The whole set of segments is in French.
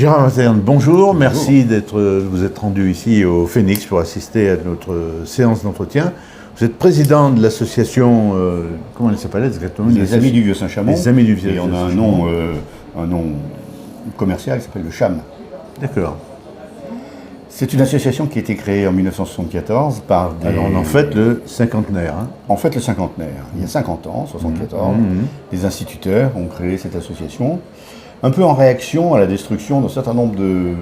Gérard Materne, bonjour, merci vous êtes rendu ici au Phénix pour assister à notre séance d'entretien. Vous êtes président de l'association, comment elle s'appelle exactement? Les Amis du Vieux-Saint-Chamond. Les Amis du Vieux-Saint-Chamond. Et on a un nom commercial qui s'appelle le CHAM. D'accord. C'est une association qui a été créée en 1974 par des... Alors on en fête le cinquantenaire. Hein. En fait le cinquantenaire. Il y a 50 ans, 74, des instituteurs ont créé cette association, un peu en réaction à la destruction d'un certain nombre de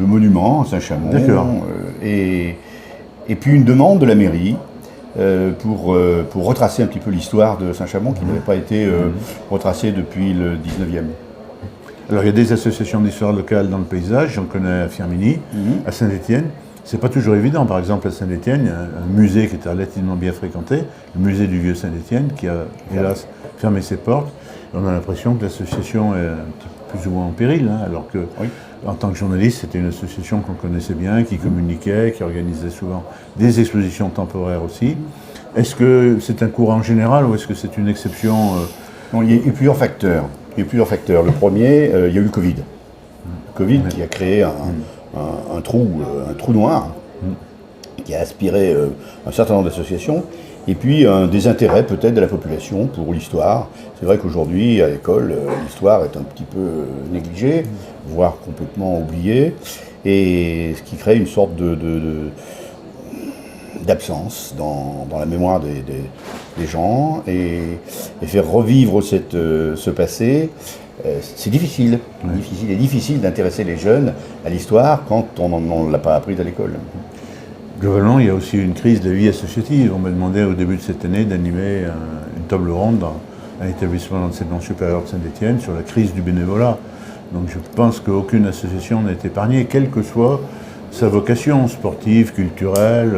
monuments à Saint-Chamond. D'accord. Et puis une demande de la mairie pour retracer un petit peu l'histoire de Saint-Chamond qui n'avait pas été retracée depuis le 19e. Alors il y a des associations d'histoire locale dans le paysage, j'en connais à Firminy, à Saint-Étienne. C'est pas toujours évident. Par exemple, à Saint-Étienne, il y a un musée qui était relativement bien fréquenté, le musée du Vieux Saint-Étienne, qui a hélas fermé ses portes. Et on a l'impression que l'association est plus ou moins en péril, hein, alors que, en tant que journaliste, c'était une association qu'on connaissait bien, qui communiquait, qui organisait souvent des expositions temporaires aussi. Est-ce que c'est un courant général ou est-ce que c'est une exception Non, il y a eu plusieurs facteurs. Le premier, il y a eu le Covid. Le Covid qui a créé un trou noir, qui a aspiré un certain nombre d'associations, et puis un désintérêt peut-être de la population pour l'histoire. C'est vrai qu'aujourd'hui, à l'école, l'histoire est un petit peu négligée, voire complètement oubliée, et ce qui crée une sorte d'absence dans la mémoire des gens, et faire revivre ce passé, c'est difficile. Il est difficile d'intéresser les jeunes à l'histoire quand on ne l'a pas appris à l'école. Globalement, il y a aussi une crise de la vie associative. On m'a demandé au début de cette année d'animer une table ronde dans un établissement d'enseignement supérieur de Saint-Étienne sur la crise du bénévolat. Donc je pense qu'aucune association n'est épargnée, quelle que soit sa vocation sportive, culturelle,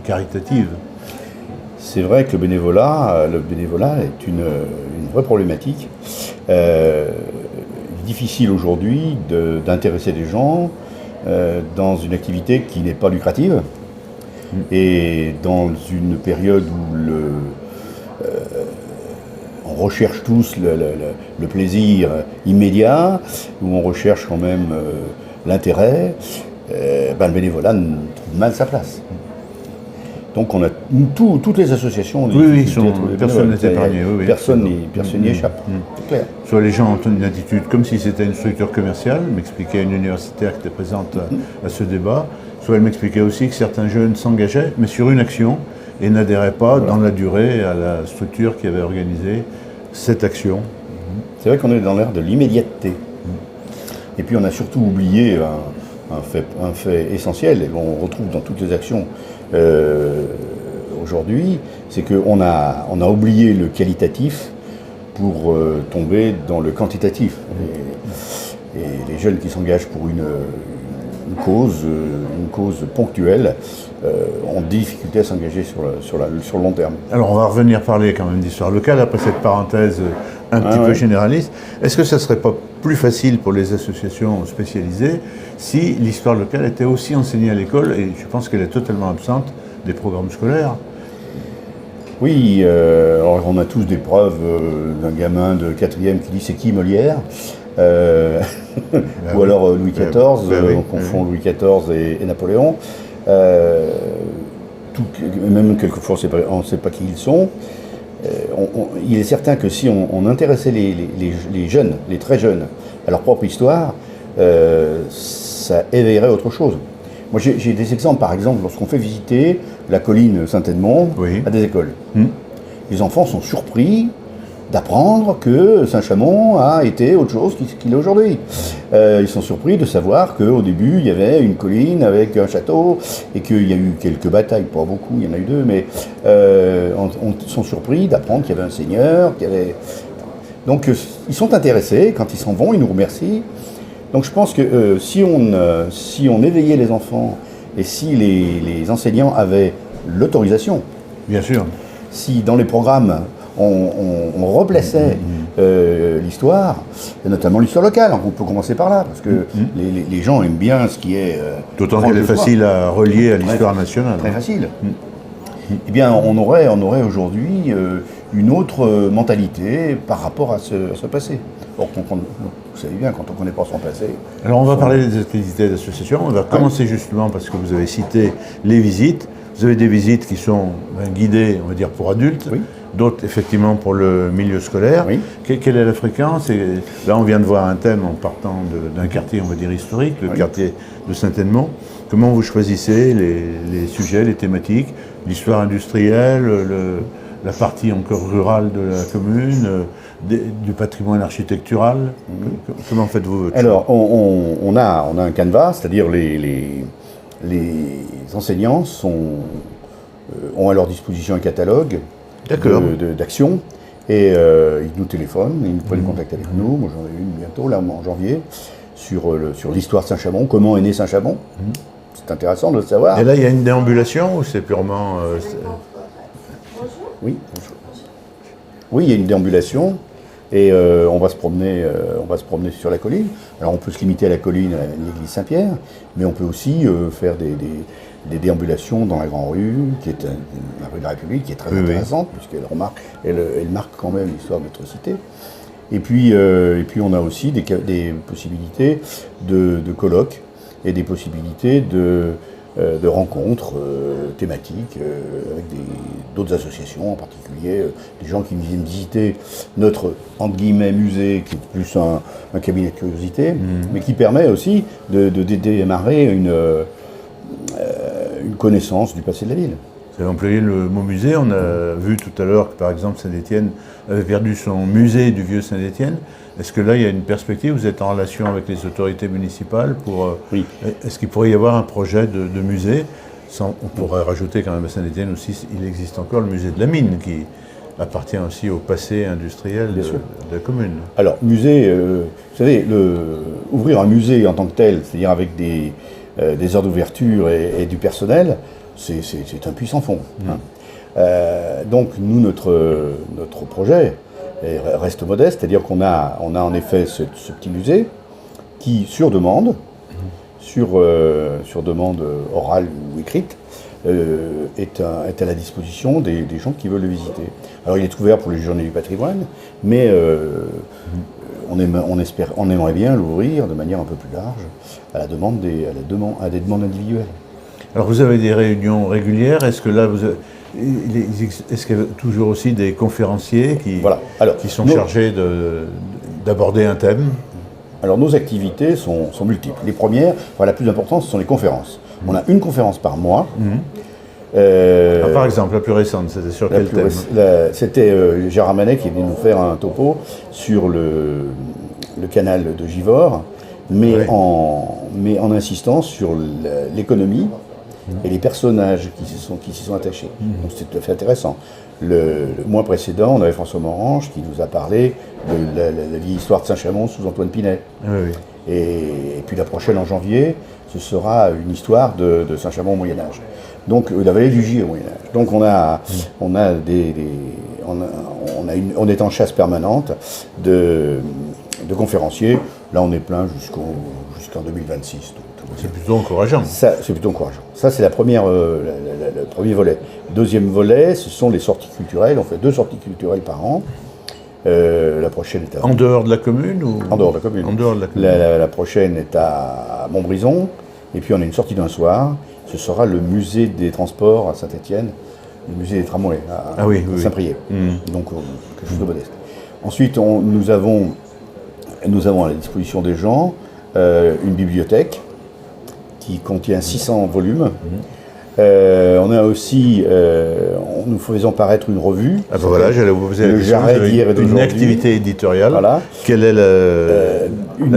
caritative. C'est vrai que le bénévolat est une vraie problématique. Il est difficile aujourd'hui d'intéresser des gens dans une activité qui n'est pas lucrative et dans une période où on recherche tous le plaisir immédiat, où on recherche quand même l'intérêt. Le bénévolat trouve mal sa place. Donc on a toutes les associations. Personne n'est épargné. Personne n'y échappe. C'est clair. Soit les gens ont une attitude comme si c'était une structure commerciale, m'expliquait une universitaire qui était présente à ce débat, soit elle m'expliquait aussi que certains jeunes s'engageaient, mais sur une action, et n'adhéraient pas dans la durée à la structure qui avait organisé cette action. C'est vrai qu'on est dans l'ère de l'immédiateté. Et puis on a surtout oublié un fait essentiel, et on retrouve dans toutes les actions aujourd'hui, c'est qu'on a oublié le qualitatif pour tomber dans le quantitatif. Et les jeunes qui s'engagent pour une cause ponctuelle ont des difficultés à s'engager sur le long terme. Alors on va revenir parler quand même d'histoire locale après cette parenthèse un petit peu généraliste. Est-ce que ça ne serait pas plus facile pour les associations spécialisées si l'histoire locale était aussi enseignée à l'école, et je pense qu'elle est totalement absente des programmes scolaires? Oui, alors on a tous des preuves d'un gamin de 4e qui dit c'est qui Molière ou alors Louis XIV, on confond Louis XIV et Napoléon. Même quelquefois on ne sait pas qui ils sont. Il est certain que si on intéressait les jeunes, les très jeunes, à leur propre histoire, ça éveillerait autre chose. Moi j'ai des exemples, par exemple, lorsqu'on fait visiter la colline Saint-Edmond à des écoles. Les enfants sont surpris d'apprendre que Saint-Chamond a été autre chose qu'il est aujourd'hui. Ils sont surpris de savoir qu'au début, il y avait une colline avec un château et qu'il y a eu quelques batailles, pas beaucoup, il y en a eu 2, mais ils sont surpris d'apprendre qu'il y avait un seigneur, qu'il y avait... Donc ils sont intéressés, quand ils s'en vont, ils nous remercient. Donc je pense que si on éveillait les enfants et si les enseignants avaient l'autorisation, bien sûr, si dans les programmes on replaçait l'histoire, et notamment l'histoire locale, on peut commencer par là, parce que les gens aiment bien ce qui est... D'autant qu'elle est facile à relier à l'histoire nationale. Très facile. Eh bien, on aurait aujourd'hui une autre mentalité par rapport à ce passé. Or, vous savez bien, quand on ne connaît pas son passé. Alors on va parler des activités d'association. On va commencer justement parce que vous avez cité les visites. Vous avez des visites qui sont guidées, on va dire, pour adultes, Oui. d'autres effectivement pour le milieu scolaire. Oui. Quelle est la fréquence? Là, on vient de voir un thème en partant d'un quartier, on va dire, historique, le quartier de Saint-Edmond. Comment vous choisissez les sujets, les thématiques, l'histoire industrielle, la partie encore rurale de la commune, du patrimoine architectural? Comment faites-vous votre choix? Alors, on a un canevas, c'est-à-dire les enseignants ont à leur disposition un catalogue d'actions et ils nous téléphonent, ils prennent contact avec nous. Moi, j'en ai une bientôt, là, en janvier, sur l'histoire de Saint-Chamond, comment est né Saint-Chamond. C'est intéressant de le savoir. Et là, il y a une déambulation ou c'est purement... Oui. Oui, il y a une déambulation et on va se promener sur la colline. Alors on peut se limiter à la colline, à l'église Saint-Pierre, mais on peut aussi faire des déambulations dans la Grande Rue, qui est la rue de la République, qui est très intéressante, puisqu'elle elle marque quand même l'histoire de notre cité. Et puis on a aussi des possibilités de colloques et des possibilités de rencontres thématiques avec d'autres associations, en particulier des gens qui viennent visiter notre, entre guillemets, musée, qui est plus un cabinet de curiosité, mais qui permet aussi de démarrer une connaissance du passé de la ville. Vous avez employé le mot musée. On a vu tout à l'heure que, par exemple, Saint-Étienne avait perdu son musée du vieux Saint-Étienne. Est-ce que là, il y a une perspective? Vous êtes en relation avec les autorités municipales pour... Oui. Est-ce qu'il pourrait y avoir un projet de musée? On pourrait rajouter quand même à Saint-Étienne aussi, il existe encore le musée de la mine qui appartient aussi au passé industriel de la commune. Alors, musée, vous savez, ouvrir un musée en tant que tel, c'est-à-dire avec des heures d'ouverture et du personnel, c'est un puissant fond. Donc, nous, notre projet reste modeste, c'est-à-dire qu'on a en effet ce petit musée qui, sur demande orale ou écrite, est à la disposition des gens qui veulent le visiter. Alors il est ouvert pour les journées du patrimoine, mais on aimerait bien l'ouvrir de manière un peu plus large à des demandes individuelles. Alors vous avez des réunions régulières, est-ce que là est-ce qu'il y a toujours aussi des conférenciers qui sont chargés d'aborder un thème? Alors nos activités sont multiples. Les premières, la plus importante, ce sont les conférences. On a une conférence par mois. Par exemple, la plus récente, c'était sur quel thème? C'était Gérard Manet qui est venu nous faire un topo sur le canal de Givors, mais en insistant sur l'économie et les personnages qui s'y sont attachés. Donc c'est tout à fait intéressant. Le mois précédent, on avait François Morange qui nous a parlé de la vieille histoire de Saint-Chamond sous Antoine Pinet. Et puis la prochaine, en janvier, ce sera une histoire de Saint-Chamond au Moyen-Âge. Donc la vallée du Gier au Moyen-Âge. Donc on est en chasse permanente de conférenciers. Là, on est plein jusqu'en 2026. C'est plutôt encourageant. C'est plutôt encourageant. Ça, c'est le premier volet. Deuxième volet, ce sont les sorties culturelles. On fait 2 sorties culturelles par an. La prochaine est en dehors de la commune ou... En dehors de la commune. En dehors de la commune. La prochaine est à Montbrison. Et puis on a une sortie d'un soir. Ce sera le musée des transports à Saint-Étienne, le musée des tramways à Saint-Priest. Donc quelque chose de modeste. Ensuite, nous avons à la disposition des gens une bibliothèque qui contient 600 volumes. On a aussi, nous faisons paraître une revue. Voilà, j'allais vous poser la question. Une activité éditoriale. Voilà. Quelle est la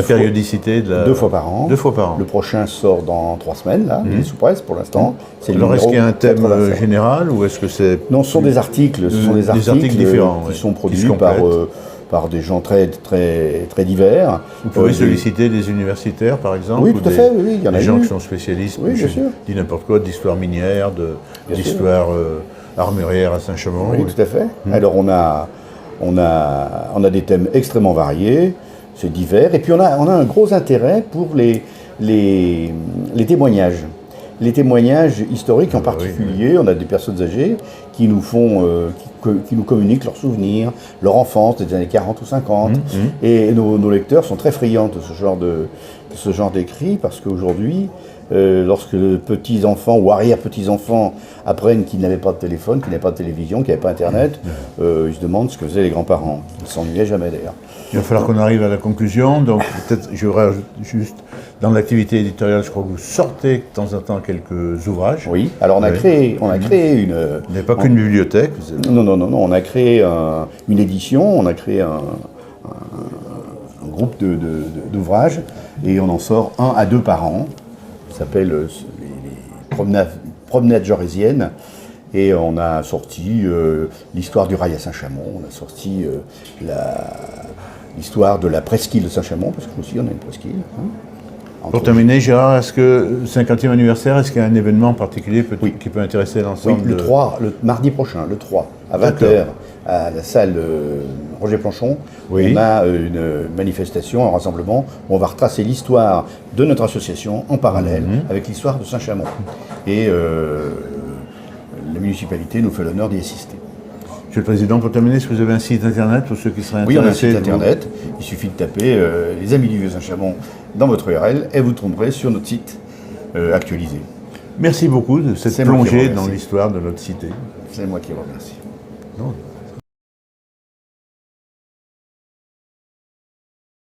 périodicité de la... 2 fois par an. 2 fois par an. Le prochain sort dans 3 semaines, là. Il est sous presse pour l'instant. Alors est-ce qu'il y a un thème général ou est-ce que c'est... Non, ce sont des articles. Ce sont des articles différents qui sont produits par des gens très, très, très divers. Vous pouvez solliciter des universitaires, par exemple? Oui, tout à fait, oui, il y en a des gens qui sont spécialistes, bien sûr. Je dis n'importe quoi, d'histoire minière, d'histoire armurière à Saint-Chamond. Oui, tout à fait. Alors on a des thèmes extrêmement variés, c'est divers, et puis on a un gros intérêt pour les témoignages. les témoignages historiques en particulier. On a des personnes âgées qui nous font, qui nous communiquent leurs souvenirs, leur enfance des années 40 ou 50. Et nos lecteurs sont très friands de ce genre d'écrit parce qu'aujourd'hui, lorsque les petits-enfants ou arrière-petits-enfants apprennent qu'ils n'avaient pas de téléphone, qu'ils n'avaient pas de télévision, qu'ils n'avaient pas Internet, ils se demandent ce que faisaient les grands-parents. Ils ne s'ennuyaient jamais d'ailleurs. Il va falloir qu'on arrive à la conclusion, donc peut-être je rajoute juste, dans l'activité éditoriale, je crois que vous sortez de temps en temps quelques ouvrages. Oui, alors on a créé une... Vous n'avez pas qu'une bibliothèque. Non, on a créé une édition, on a créé un groupe d'ouvrages, et on en sort 1 à 2 par an. Ça s'appelle les promenades jorésiennes. Et on a sorti l'histoire du rail à Saint-Chamond, on a sorti l'histoire de la presqu'île de Saint-Chamond, parce que nous aussi on a une presqu'île. Pour terminer, Gérard, est-ce que 50e anniversaire, est-ce qu'il y a un événement particulier qui peut intéresser l'ensemble? Oui, le mardi prochain, le 3, à 20h, à la salle Roger Planchon, on a une manifestation, un rassemblement, où on va retracer l'histoire de notre association en parallèle avec l'histoire de Saint-Chamond. Et la municipalité nous fait l'honneur d'y assister. Monsieur le Président, pour terminer, est-ce que vous avez un site internet pour ceux qui seraient intéressés? Oui, on a un site internet. Il suffit de taper les Amis du Vieux Saint-Chamond dans votre URL et vous tomberez sur notre site actualisé. Merci beaucoup de cette plongée dans l'histoire de notre cité. C'est moi qui vous remercie. Non.